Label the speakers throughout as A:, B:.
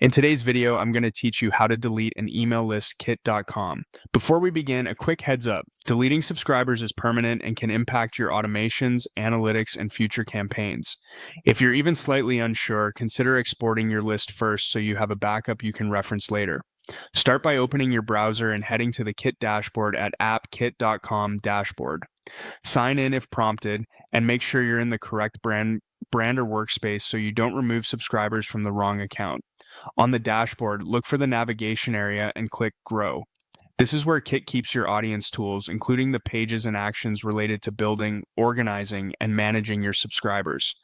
A: In today's video, I'm going to teach you how to delete an email list kit.com. Before we begin, a quick heads up. Deleting subscribers is permanent and can impact your automations, analytics, and future campaigns. If you're even slightly unsure, consider exporting your list first so you have a backup you can reference later. Start by opening your browser and heading to the Kit dashboard at appkit.com dashboard. Sign in if prompted, and make sure you're in the correct brand or workspace so you don't remove subscribers from the wrong account. On the dashboard, look for the navigation area and click Grow. This is where Kit keeps your audience tools, including the pages and actions related to building, organizing, and managing your subscribers.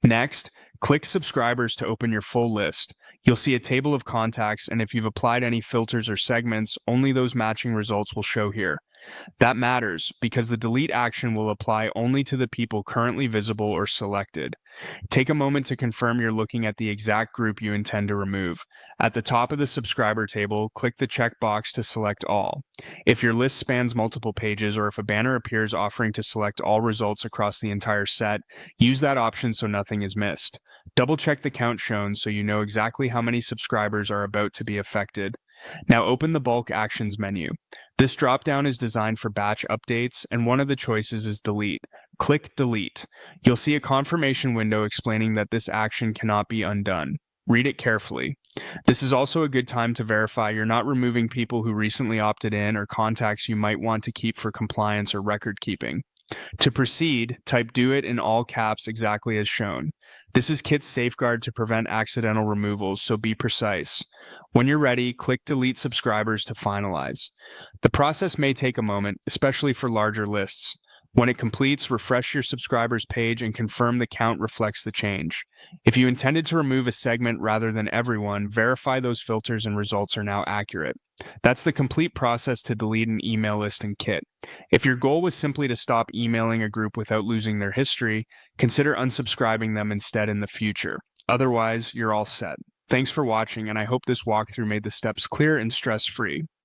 A: Next, click Subscribers to open your full list. You'll see a table of contacts, and if you've applied any filters or segments, only those matching results will show here. That matters because the delete action will apply only to the people currently visible or selected. Take a moment to confirm you're looking at the exact group you intend to remove. At the top of the subscriber table, click the checkbox to select all. If your list spans multiple pages or if a banner appears offering to select all results across the entire set, use that option so nothing is missed. Double check the count shown so you know exactly how many subscribers are about to be affected. Now open the Bulk Actions menu. This dropdown is designed for batch updates, and one of the choices is Delete. Click Delete. You'll see a confirmation window explaining that this action cannot be undone. Read it carefully. This is also a good time to verify you're not removing people who recently opted in or contacts you might want to keep for compliance or record keeping. To proceed, type "Do it" in all caps exactly as shown. This is Kit's safeguard to prevent accidental removals, so be precise. When you're ready, click Delete Subscribers to finalize. The process may take a moment, especially for larger lists. When it completes, refresh your subscribers page and confirm the count reflects the change. If you intended to remove a segment rather than everyone, verify those filters and results are now accurate. That's the complete process to delete an email list in Kit. If your goal was simply to stop emailing a group without losing their history, consider unsubscribing them instead in the future. Otherwise, you're all set. Thanks for watching, and I hope this walkthrough made the steps clear and stress-free.